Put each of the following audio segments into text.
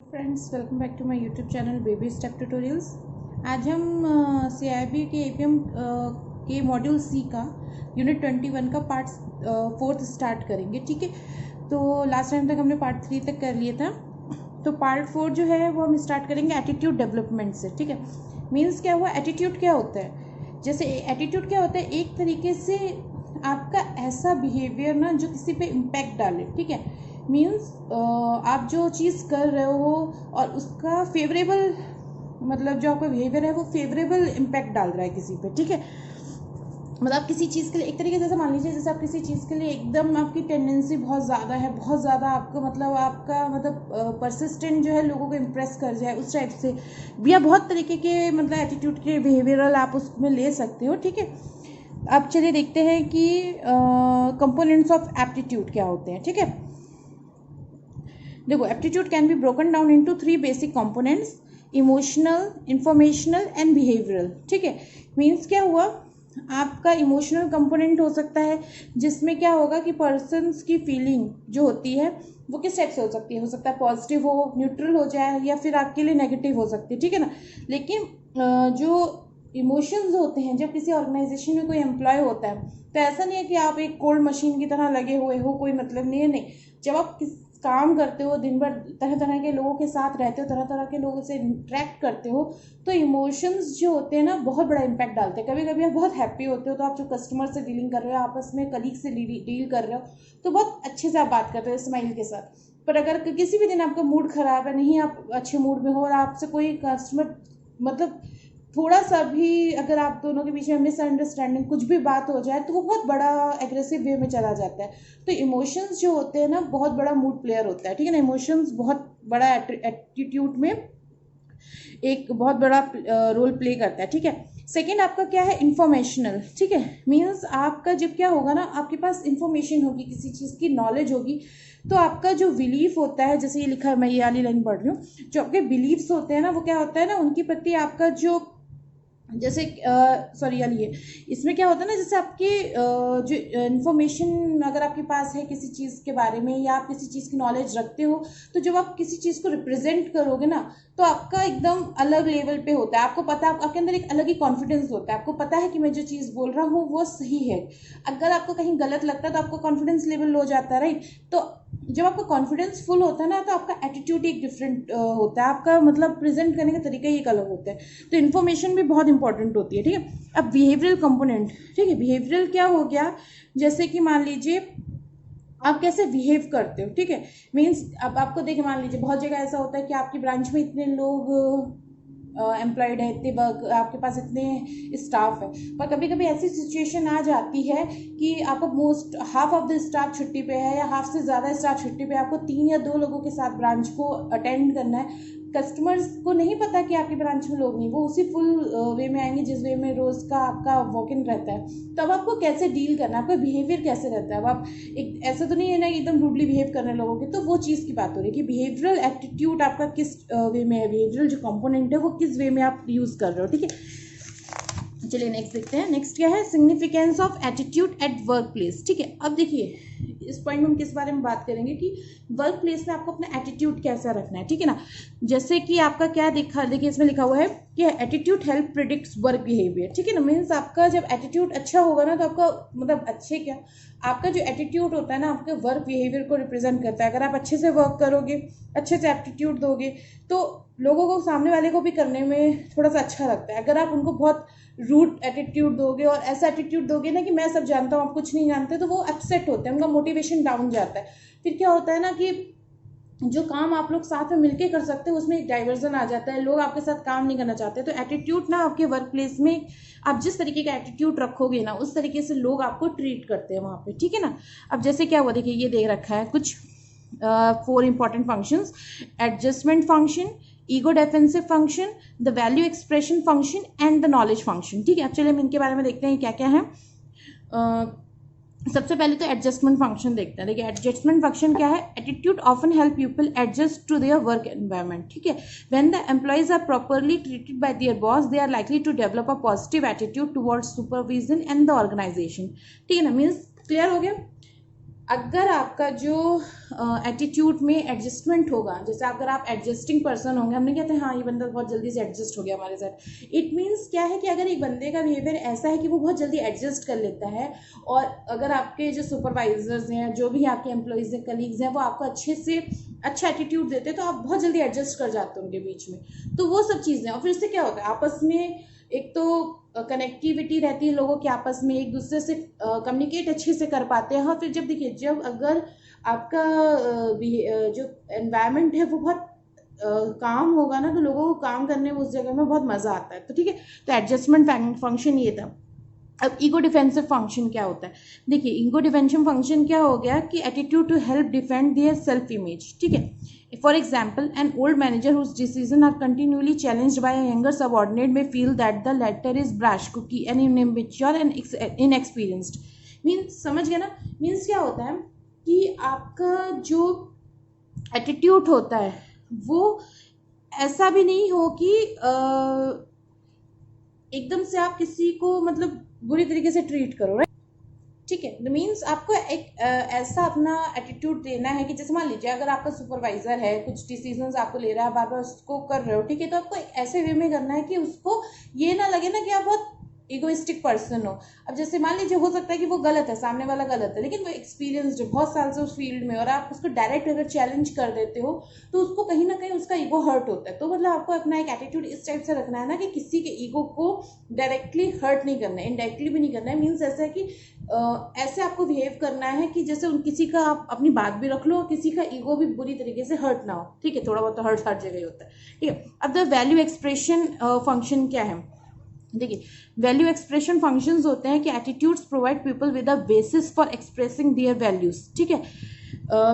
Friends, welcome back to my YouTube channel baby step tutorials. आज हम CIB के APM के मॉड्यूल सी का यूनिट 21 का पार्ट 4 स्टार्ट करेंगे। ठीक है, तो लास्ट टाइम तक हमने पार्ट 3 तक कर लिया था, तो पार्ट 4 जो है वो हम स्टार्ट करेंगे एटीट्यूड डेवलपमेंट से। ठीक है, मीन्स क्या हुआ, एटीट्यूड क्या होता है। जैसे एटीट्यूड क्या होता है, एक तरीके से आपका ऐसा बिहेवियर ना जो किसी पे इम्पैक्ट डाले। ठीक है, मीन्स आप जो चीज़ कर रहे हो और उसका फेवरेबल, मतलब जो आपका बिहेवियर है वो फेवरेबल इम्पैक्ट डाल रहा है किसी पे। ठीक है, मतलब आप किसी चीज़ के लिए एक तरीके से, जैसे मान लीजिए जैसे आप किसी चीज़ के लिए एकदम आपकी टेंडेंसी बहुत ज़्यादा है, बहुत ज़्यादा आपको मतलब आपका मतलब परसिस्टेंट जो है लोगों को इम्प्रेस कर जाए, उस टाइप से या बहुत तरीके के मतलब एटीट्यूड के बिहेवियरल आप उसमें ले सकते हो। ठीक है, अब चलिए देखते हैं कि कंपोनेंट्स ऑफ एप्टीट्यूड क्या होते हैं। ठीक है, देखो, aptitude can be broken down into 3 basic components: emotional, informational and behavioural. ठीक है, मीन्स क्या हुआ, आपका इमोशनल कंपोनेंट हो सकता है जिसमें क्या होगा कि पर्सन्स की फीलिंग जो होती है वो किस टाइप से हो सकती है, हो सकता है पॉजिटिव हो, न्यूट्रल हो जाए, या फिर आपके लिए नेगेटिव हो सकती है। ठीक है ना, लेकिन जो इमोशंस होते हैं, जब किसी ऑर्गेनाइजेशन में कोई एम्प्लॉय होता है तो ऐसा नहीं है कि आप एक कोल्ड मशीन की तरह लगे हुए हो, कोई मतलब नहीं है। नहीं, जब आप किस काम करते हो, दिन भर तरह तरह के लोगों के साथ रहते हो, तरह तरह के लोगों से इंटरेक्ट करते हो, तो इमोशंस जो होते हैं ना बहुत बड़ा इम्पैक्ट डालते हैं। कभी कभी आप बहुत हैप्पी होते हो तो आप जो कस्टमर से डीलिंग कर रहे हो, आपस में कलीग से डील कर रहे हो, तो बहुत अच्छे से आप बात करते हो स्माइल के साथ। पर अगर किसी भी दिन आपका मूड खराब है, नहीं आप अच्छे मूड में हो और आपसे कोई कस्टमर मतलब थोड़ा सा भी अगर आप दोनों के बीच में मिसअंडरस्टैंडिंग, कुछ भी बात हो जाए, तो वो बहुत बड़ा एग्रेसिव वे में चला जाता है। तो इमोशंस जो होते हैं ना बहुत बड़ा मूड प्लेयर होता है। ठीक है ना, इमोशंस बहुत बड़ा एटीट्यूड में एक बहुत बड़ा रोल प्ले करता है। ठीक है, सेकेंड आपका क्या है, इंफॉर्मेशनल। ठीक है, मीन्स आपका जब क्या होगा ना, आपके पास इंफॉर्मेशन होगी, किसी चीज़ की नॉलेज होगी, तो आपका जो बिलीफ होता है, जैसे ये लिखा है, मैं ये वाली लाइन पढ़ रही हूँ, जो आपके बिलीव्स होते हैं ना, वो क्या होता है ना, उनके प्रति आपका जो जैसे सॉरी यार, ये इसमें क्या होता है ना, जैसे आपके जो इन्फॉर्मेशन अगर आपके पास है किसी चीज़ के बारे में, या आप किसी चीज़ की नॉलेज रखते हो, तो जब आप किसी चीज़ को रिप्रेजेंट करोगे ना, तो आपका एकदम अलग लेवल पे होता है। आपको पता है, आपके अंदर एक अलग ही कॉन्फिडेंस होता है, आपको पता है कि मैं जो चीज़ बोल रहा हूँ वो सही है। अगर आपको कहीं गलत लगता है तो आपका कॉन्फिडेंस लेवल लो जाता है, राइट। तो जब आपका कॉन्फिडेंस फुल होता है ना, तो आपका एटीट्यूड एक डिफरेंट होता है, आपका मतलब प्रेजेंट करने का तरीका ही एक अलग होता है। तो इन्फॉर्मेशन भी बहुत इंपॉर्टेंट होती है। ठीक है, अब बिहेवियरल कंपोनेंट। ठीक है, बिहेवियरल क्या हो गया, जैसे कि मान लीजिए आप कैसे बिहेव करते हो। ठीक है, मीन्स अब आपको देखिए, मान लीजिए बहुत जगह ऐसा होता है कि आपकी ब्रांच में इतने लोग एम्प्लॉयड है, इतने वर्क, आपके पास इतने स्टाफ है, पर कभी कभी ऐसी सिचुएशन आ जाती है कि आपका most half of the staff छुट्टी पे है, या हाफ से ज़्यादा स्टाफ छुट्टी पे, आपको 3 या 2 लोगों के साथ ब्रांच को अटेंड करना है। कस्टमर्स को नहीं पता कि आपकी ब्रांच में लोग नहीं, वो उसी फुल वे में आएंगे जिस वे में रोज़ का आपका वॉक इन रहता है। तो अब आपको कैसे डील करना है, आपका बिहेवियर कैसे रहता है। अब आप एक ऐसा तो नहीं है ना कि एकदम रूडली बिहेव करने लोगों के, तो वो चीज़ की बात हो रही है कि बिहेवियरल एटीट्यूड आपका किस वे में है, बिहेवियरल जो कंपोनेंट है वो किस वे में आप यूज़ कर रहे हो। ठीक है, चलिए नेक्स्ट देखते हैं। नेक्स्ट क्या है, significance of attitude at work place. ठीक है, अब देखिए इस पॉइंट में हम किस बारे में बात करेंगे कि वर्क प्लेस में आपको अपना एटीट्यूड कैसा रखना है। ठीक है ना, जैसे कि आपका क्या देखा, देखिए इसमें लिखा हुआ है कि attitude help predicts work behaviour. ठीक है ना, मीन्स आपका जब एटीट्यूड अच्छा होगा ना, तो आपका मतलब अच्छे क्या, आपका जो एटीट्यूड होता है ना आपके वर्क बिहेवियर को रिप्रेजेंट करता है। अगर आप अच्छे से वर्क करोगे, अच्छे से एटीट्यूड दोगे, तो लोगों को, सामने वाले को भी करने में थोड़ा सा अच्छा लगता है। अगर आप उनको बहुत रूड एटीट्यूड दोगे और ऐसा एटीट्यूड दोगे ना कि मैं सब जानता हूँ आप कुछ नहीं जानते, तो वो अपसेट होते हैं, उनका मोटिवेशन डाउन जाता है। फिर क्या होता है ना कि जो काम आप लोग साथ में मिलके कर सकते हो उसमें एक डाइवर्जन आ जाता है, लोग आपके साथ काम नहीं करना चाहते। तो एटीट्यूड ना आपके वर्क प्लेस में आप जिस तरीके का एटीट्यूड रखोगे ना, उस तरीके से लोग आपको ट्रीट करते हैं वहाँ पे। ठीक है ना, अब जैसे क्या हुआ, देखिए ये दे रखा है कुछ 4 important functions: adjustment function, ego defensive function, the value expression function and the knowledge function. ठीक है, अब चलिए हम इनके बारे में देखते हैं क्या क्या है। सबसे पहले तो एडजस्टमेंट फंक्शन देखते हैं। देखिए एडजस्टमेंट फंक्शन क्या है, attitude often help people adjust to their work environment. ठीक है, when the employees are properly treated by their boss, they are likely to develop a positive attitude towards supervision and the organisation. ठीक है ना, means clear हो गया। अगर आपका जो एटीट्यूड में एडजस्टमेंट होगा, जैसे अगर आप एडजस्टिंग पर्सन होंगे, हमने कहते हैं हाँ ये बंदा बहुत जल्दी से एडजस्ट हो गया हमारे साथ, इट मीन्स क्या है कि अगर एक बंदे का बिहेवियर ऐसा है कि वो बहुत जल्दी एडजस्ट कर लेता है, और अगर आपके जो सुपरवाइजर्स हैं, जो भी आपके एम्प्लॉयज़ हैं, कलीग्स हैं, वो आपको अच्छे से अच्छा एटीट्यूड देते हैं, तो आप बहुत जल्दी एडजस्ट कर जाते हो उनके बीच में। तो वो सब चीज़ें, और फिर उससे क्या होता है, आपस में एक तो कनेक्टिविटी रहती है लोगों के आपस में, एक दूसरे से कम्युनिकेट अच्छे से कर पाते हैं। और फिर जब देखिए, जब अगर आपका जो एनवायरनमेंट है वो बहुत काम होगा ना, तो लोगों को काम करने में उस जगह में बहुत मज़ा आता है। तो ठीक है, तो एडजस्टमेंट फंक्शन ये था। अब ईगो डिफेंसिव फंक्शन क्या होता है, देखिए ईगो डिफेंसिव फंक्शन क्या हो गया कि attitude to help defend their self image. ठीक है, for example an old manager whose decision are continuously challenged by a younger subordinate may feel that the latter is brash cocky and immature and inexperienced. Means समझ गया ना, means क्या होता है कि आपका जो एटीट्यूड होता है वो ऐसा भी नहीं हो कि एकदम से आप किसी को मतलब बुरी तरीके से ट्रीट करो, राइट। ठीक है, मीन्स आपको एक ऐसा अपना एटीट्यूड देना है कि जैसे मान लीजिए अगर आपका सुपरवाइजर है, कुछ डिसीजंस आपको ले रहा है, बार बार उसको कर रहे हो, ठीक है, तो आपको एक ऐसे वे में करना है कि उसको ये ना लगे ना कि आप बहुत इगोइस्टिक पर्सन हो। अब जैसे मान लीजिए हो सकता है कि वो गलत है, सामने वाला गलत है, लेकिन वो एक्सपीरियंस्ड है बहुत साल से उस फील्ड में, और आप उसको डायरेक्ट अगर चैलेंज कर देते हो तो उसको कहीं ना कहीं उसका ईगो हर्ट होता है। तो मतलब आपको अपना एक एटीट्यूड इस टाइप से रखना है ना कि किसी के ईगो को डायरेक्टली हर्ट नहीं करना है, इनडायरेक्टली भी नहीं करना है। मीन्स ऐसा है कि ऐसे आपको बिहेव करना है कि जैसे उन किसी का आप अपनी बात भी रख लो और किसी का ईगो भी बुरी तरीके से हर्ट ना हो। ठीक है, थोड़ा बहुत तो हर्ट हर जगह ही होता है। ठीक है, अब द वैल्यू एक्सप्रेशन फंक्शन क्या है, देखिए वैल्यू एक्सप्रेशन फंक्शंस होते हैं कि attitudes provide people with a basis for expressing there values. ठीक है,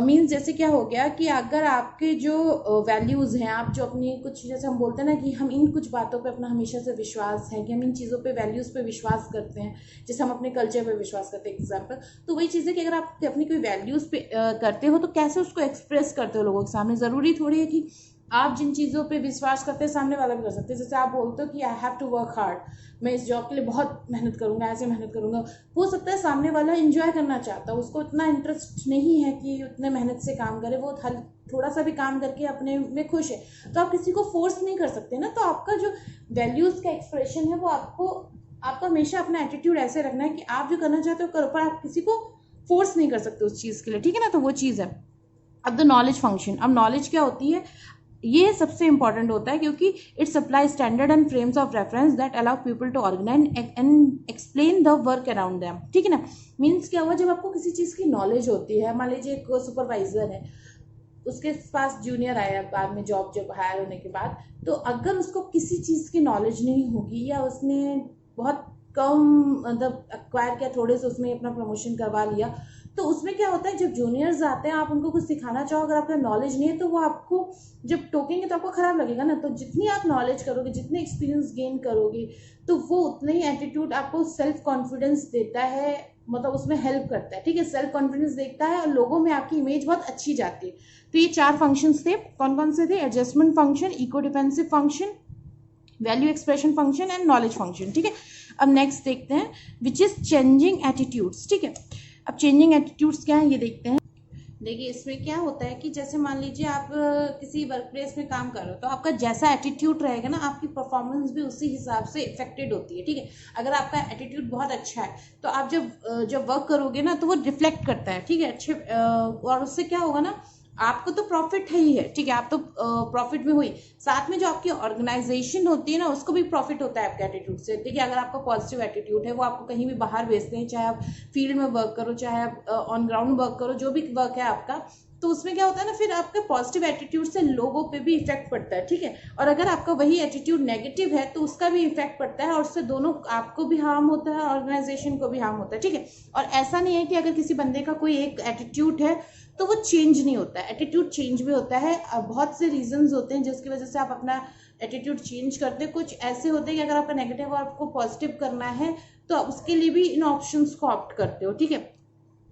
मीन्स जैसे क्या हो गया कि अगर आपके जो वैल्यूज़ हैं, आप जो अपनी कुछ, जैसे हम बोलते हैं ना कि हम इन कुछ बातों पे अपना हमेशा से विश्वास है, कि हम इन चीज़ों पे वैल्यूज़ पे विश्वास करते हैं, जैसे हम अपने कल्चर पे विश्वास करते हैं एग्जाम्पल। तो वही चीज़ है कि अगर आप अपनी कोई वैल्यूज़ पे करते हो तो कैसे उसको एक्सप्रेस करते हो लोगों के सामने। ज़रूरी थोड़ी है कि आप जिन चीज़ों पे विश्वास करते हैं सामने वाला भी कर सकते हैं। जैसे आप बोलते हो कि I have to work hard, मैं इस जॉब के लिए बहुत मेहनत करूंगा, ऐसे मेहनत करूंगा। हो सकता है सामने वाला एंजॉय करना चाहता है, उसको इतना इंटरेस्ट नहीं है कि उतने मेहनत से काम करे, वो थोड़ा सा भी काम करके अपने में खुश है, तो आप किसी को फोर्स नहीं कर सकते ना। तो आपका जो वैल्यूज़ का एक्सप्रेशन है वो आपको हमेशा अपना एटीट्यूड ऐसे रखना है कि आप जो करना चाहते हो करो, पर आप किसी को फोर्स नहीं कर सकते उस चीज़ के लिए। ठीक है ना, तो वो चीज़ है। अब द नॉलेज फंक्शन, अब नॉलेज क्या होती है, ये सबसे इंपॉर्टेंट होता है क्योंकि it supply standard and frames of reference that allow people to organise and explain the work around them. ठीक है ना, मीन्स क्या हुआ, जब आपको किसी चीज़ की नॉलेज होती है, मान लीजिए एक सुपरवाइजर है, उसके पास जूनियर आया बाद में जॉब जब हायर होने के बाद, तो अगर उसको किसी चीज़ की नॉलेज नहीं होगी या उसने बहुत कम मतलब एक्वायर किया, थोड़े से उसमें अपना प्रमोशन करवा लिया, तो उसमें क्या होता है, जब जूनियर्स आते हैं आप उनको कुछ सिखाना चाहो, अगर आपका नॉलेज नहीं है तो वो आपको जब टोकेंगे तो आपको खराब लगेगा ना। तो जितनी आप नॉलेज करोगे, जितने एक्सपीरियंस गेन करोगे, तो वो उतना ही एटीट्यूड आपको सेल्फ कॉन्फिडेंस देता है, मतलब उसमें हेल्प करता है। ठीक है, सेल्फ कॉन्फिडेंस देखता है और लोगों में आपकी इमेज बहुत अच्छी जाती है। तो ये 4 फंक्शंस थे, कौन कौन से थे, adjustment function, ego defensive function, value expression function and knowledge function. ठीक है, अब नेक्स्ट देखते हैं विच इज चेंजिंग एटीट्यूड्स। ठीक है, अब चेंजिंग एटीट्यूड्स क्या है ये देखते हैं। देखिए इसमें क्या होता है कि जैसे मान लीजिए आप किसी वर्क प्लेस में काम कर रहे हो, तो आपका जैसा एटीट्यूड रहेगा ना, आपकी परफॉर्मेंस भी उसी हिसाब से इफेक्टेड होती है। ठीक है, अगर आपका एटीट्यूड बहुत अच्छा है तो आप जब वर्क करोगे ना तो वो रिफ्लेक्ट करता है। ठीक है, अच्छे और उससे क्या होगा ना, आपको तो प्रॉफिट है ही है। ठीक है, आप तो प्रॉफिट में हुई, साथ में जो आपकी ऑर्गेनाइजेशन होती है ना उसको भी प्रॉफिट होता है आपके एटीट्यूड से। ठीक है, अगर आपका पॉजिटिव एटीट्यूड है, वो आपको कहीं भी बाहर भेजते हैं, चाहे आप फील्ड में वर्क करो, चाहे आप ऑन ग्राउंड वर्क करो, जो भी वर्क है आपका, तो उसमें क्या होता है ना, फिर आपके पॉजिटिव एटीट्यूड से लोगों पे भी इफेक्ट पड़ता है। ठीक है, और अगर आपका वही एटीट्यूड नेगेटिव है तो उसका भी इफेक्ट पड़ता है, और उससे दोनों आपको भी हार्म होता है, ऑर्गेनाइजेशन को भी हार्म होता है। ठीक है, और ऐसा नहीं है कि अगर किसी बंदे का कोई एक एटीट्यूड है तो वो चेंज नहीं होता है, एटीट्यूड चेंज भी होता है। बहुत से रीजंस होते हैं जिसकी वजह से आप अपना एटीट्यूड चेंज करते हैं। कुछ ऐसे होते हैं कि अगर आपका नेगेटिव और आपको पॉजिटिव करना है तो उसके लिए भी इन ऑप्शंस को ऑप्ट करते हो। ठीक है,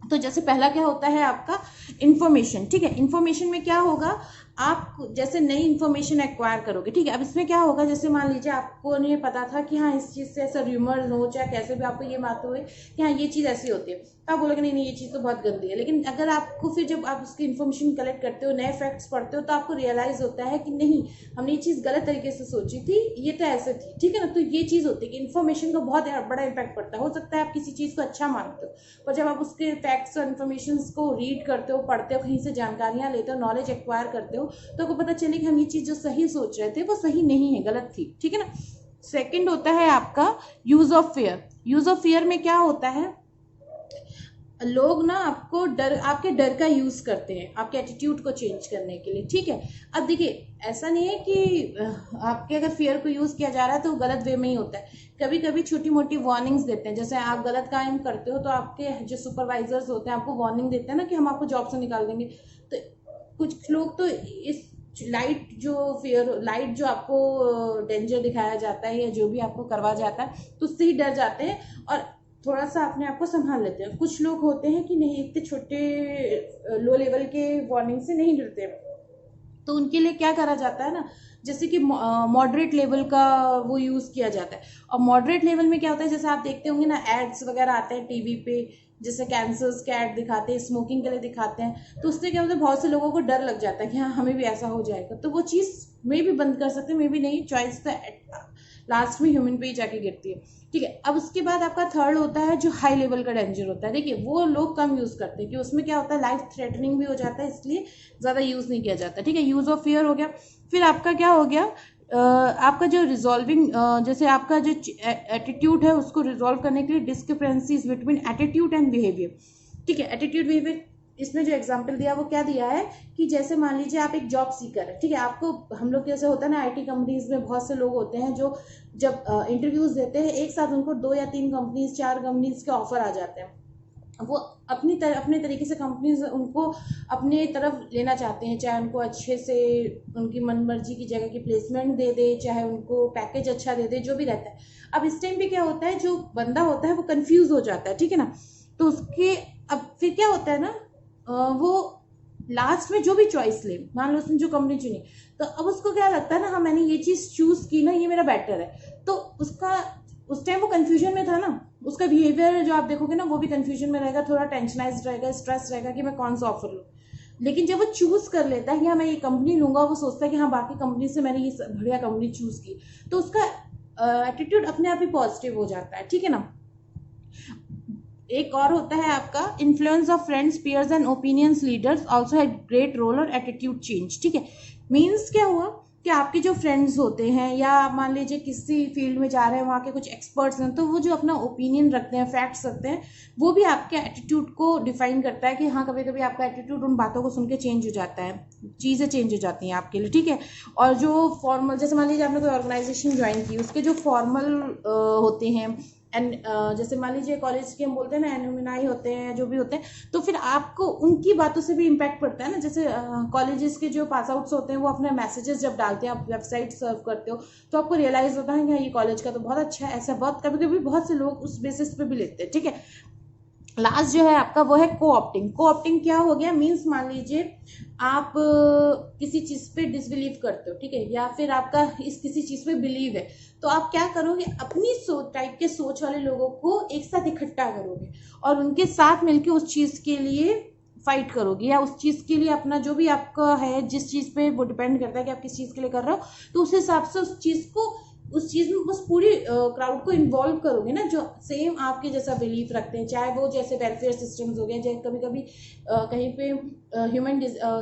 तो जैसे पहला क्या होता है आपका इन्फॉर्मेशन। ठीक है, इन्फॉर्मेशन में क्या होगा, आप जैसे नई इन्फॉर्मेशन एक्वायर करोगे, ठीक है। अब इसमें क्या होगा, जैसे मान लीजिए आपको नहीं पता था कि हाँ इस चीज़ से ऐसा र्यूमर हो, चाहे कैसे भी आपको ये बात हुई कि हाँ ये चीज़ ऐसी होती है, तो आप बोलोगे नहीं नहीं ये चीज़ तो बहुत गंदी है। लेकिन अगर आपको फिर जब आप उसकी इन्फॉर्मेशन कलेक्ट करते हो, नए फैक्ट्स पढ़ते हो, तो आपको रियलाइज होता है कि नहीं हमने ये चीज़ गलत तरीके से सोची थी, ये तो ऐसे थी, ठीक है ना। तो ये चीज़ होती है कि इन्फॉर्मेशन का बहुत बड़ा इम्पैक्ट पड़ता है। हो सकता है आप किसी चीज़ को अच्छा मानते हो, पर जब आप उसके फैक्ट्स और इन्फॉर्मेशन को रीड करते हो, पढ़ते हो, कहीं से जानकारियाँ लेते हो, नॉलेज एक्वायर करते हो, तो आपको पता चले कि हम ये चीज़ जो सही सोच रहे थे वो सही नहीं है, गलत थी, ठीक है ना। सेकंड होता है आपका use of fair. Use of fair में क्या होता है, लोग ना आपको आपके डर का यूज करते हैं आपके एटीट्यूड को चेंज करने के लिए, ठीक है। अब देखिए ऐसा नहीं है कि आपके अगर फियर को यूज किया जा रहा है तो गलत वे में ही होता है। कभी कभी छोटी मोटी वार्निंग्स देते हैं, जैसे आप गलत काम करते हो तो आपके जो सुपरवाइजर्स होते हैं आपको वार्निंग देते हैं ना कि हम आपको जॉब से निकाल देंगे। तो कुछ लोग तो इस लाइट जो आपको डेंजर दिखाया जाता है या जो भी आपको करवा जाता है तो उससे ही डर जाते हैं और थोड़ा सा अपने आप को संभाल लेते हैं। कुछ लोग होते हैं कि नहीं, इतने छोटे लो लेवल के वार्निंग से नहीं डरते, तो उनके लिए क्या करा जाता है ना, जैसे कि मॉडरेट लेवल का वो यूज़ किया जाता है। और मॉडरेट लेवल में क्या होता है, जैसे आप देखते होंगे ना एड्स वगैरह आते हैं टीवी पे, जैसे कैंसर्स के एड दिखाते हैं, स्मोकिंग के लिए दिखाते हैं, तो उससे क्या होता है बहुत से लोगों को डर लग जाता है कि हाँ हमें भी ऐसा हो जाएगा, तो वो चीज़ मे भी बंद कर सकते हैं, मे भी नहीं, चॉइस तो लास्ट में ह्यूमन पे ही जाके गिरती है, ठीक है। अब उसके बाद आपका थर्ड होता है जो हाई लेवल का डेंजर होता है। देखिए वो लोग कम यूज़ करते हैं कि उसमें क्या होता है लाइफ थ्रेटनिंग भी हो जाता है, इसलिए ज़्यादा यूज़ नहीं किया जाता, ठीक है। यूज़ ऑफ फियर हो गया। फिर आपका क्या हो गया, आपका जो रिजॉल्विंग, जैसे आपका जो एटीट्यूड है उसको रिजॉल्व करने के लिए discrepancies between attitude and behaviour, ठीक है। एटीट्यूड बिहेवियर इसमें जो एग्जांपल दिया वो क्या दिया है कि जैसे मान लीजिए आप एक जॉब सीकर है, ठीक है। आपको हम लोग जैसे होता है ना आईटी कंपनीज में बहुत से लोग होते हैं जो जब इंटरव्यूज देते हैं एक साथ उनको 2 या 3 कंपनीज 4 कंपनीज के ऑफर आ जाते हैं। वो अपने तरीके से कंपनीज उनको अपने तरफ लेना चाहते हैं, चाहे उनको अच्छे से उनकी मनमर्जी की जगह की प्लेसमेंट दे दे, चाहे उनको पैकेज अच्छा दे दे, जो भी रहता है। अब इस टाइम पे क्या होता है, जो बंदा होता है वो कंफ्यूज हो जाता है, ठीक है ना। तो उसके अब फिर क्या होता है ना, वो लास्ट में जो भी चॉइस ले, मान लो उसने जो कंपनी चुनी, तो अब उसको क्या लगता है ना, हाँ मैंने ये चीज चूज की ना, ये मेरा बेटर है, तो उसका उस टाइम वो कंफ्यूजन में था ना, उसका बिहेवियर जो आप देखोगे ना वो भी कंफ्यूजन में रहेगा, थोड़ा टेंशनाइज रहेगा, स्ट्रेस रहेगा कि मैं कौन सा ऑफर लूँ। लेकिन जब वो चूज कर लेता है कि हाँ मैं ये कंपनी लूंगा, वो सोचता है कि हाँ बाकी कंपनी से मैंने ये बढ़िया कंपनी चूज की, तो उसका एटीट्यूड अपने आप ही पॉजिटिव हो जाता है, ठीक है ना। एक और होता है आपका influence of friends peers and opinions leaders also had great role और एटीट्यूड चेंज, ठीक है। मींस क्या हुआ कि आपके जो फ्रेंड्स होते हैं या मान लीजिए किसी फील्ड में जा रहे हैं, वहाँ के कुछ एक्सपर्ट्स हैं, तो वो जो अपना ओपिनियन रखते हैं, फैक्ट्स रखते हैं, वो भी आपके एटीट्यूड को डिफाइन करता है कि हाँ कभी कभी आपका एटीट्यूड उन बातों को सुन के चेंज हो जाता है, चीज़ें चेंज हो जाती हैं आपके लिए, ठीक है। और जो फॉर्मल, जैसे मान लीजिए आपने कोई ऑर्गेनाइजेशन ज्वाइन की, उसके जो फॉर्मल होते हैं एंड जैसे मान लीजिए कॉलेज के हम बोलते हैं ना एनुमिनाई होते हैं, जो भी होते हैं, तो फिर आपको उनकी बातों से भी इम्पैक्ट पड़ता है ना। जैसे कॉलेजेस के जो पास आउट्स होते हैं वो अपने मैसेजेस जब डालते हैं, आप वेबसाइट सर्व करते हो, तो आपको रियलाइज होता है कि ये कॉलेज का तो बहुत अच्छा है, ऐसा बहुत कभी कभी बहुत से लोग उस बेसिस पे भी लेते हैं, ठीक है। लास्ट जो है आपका वो है को-ऑप्टिंग। को-ऑप्टिंग क्या हो गया, मीन्स मान लीजिए आप किसी चीज पे डिसबिलीव करते हो, ठीक है, या फिर आपका इस किसी चीज पे बिलीव है, तो आप क्या करोगे, अपनी सोच टाइप के सोच वाले लोगों को एक साथ इकट्ठा करोगे और उनके साथ मिलके उस चीज के लिए फाइट करोगे, या उस चीज के लिए अपना जो भी आपका है, जिस चीज पे वो डिपेंड करता है कि आप किस चीज के लिए कर रहे हो, तो उस हिसाब से उस चीज में बस पूरी क्राउड को इन्वॉल्व करोगे ना, जो सेम आपके जैसा बिलीफ रखते हैं, चाहे वो जैसे वेलफेयर सिस्टम्स हो गए, जैसे कभी कभी कहीं पे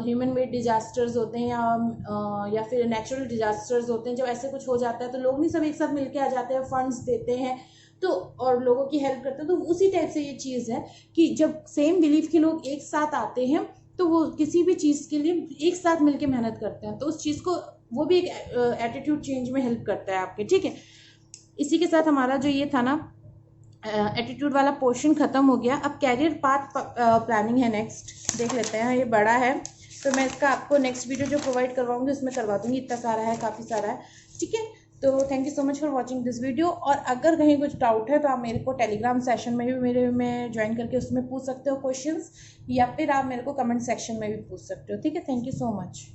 ह्यूमन मेड डिजास्टर्स होते हैं या फिर नेचुरल डिजास्टर्स होते हैं, जब ऐसे कुछ हो जाता है तो लोग नहीं सब एक साथ मिलके आ जाते हैं, फंड्स देते हैं तो और लोगों की हेल्प करते हैं। तो उसी टाइप से ये चीज़ है कि जब सेम बिलीफ के लोग एक साथ आते हैं तो वो किसी भी चीज़ के लिए एक साथ मिलके मेहनत करते हैं, तो उस चीज़ को वो भी एक एटीट्यूड चेंज में हेल्प करता है आपके, ठीक है। इसी के साथ हमारा जो ये था ना एटीट्यूड वाला पोर्शन खत्म हो गया। अब कैरियर पाथ प्लानिंग है, नेक्स्ट देख लेते हैं। ये बड़ा है तो मैं इसका आपको नेक्स्ट वीडियो जो प्रोवाइड करवाऊंगी उसमें करवा दूंगी, इतना सारा है, काफ़ी सारा है, ठीक है। तो thank you so much for watching this video. और अगर कहीं कुछ डाउट है तो आप मेरे को टेलीग्राम सेशन में भी मेरे में ज्वाइन करके उसमें पूछ सकते हो क्वेश्चंस, या फिर आप मेरे को कमेंट सेक्शन में भी पूछ सकते हो, ठीक है। Thank you so much.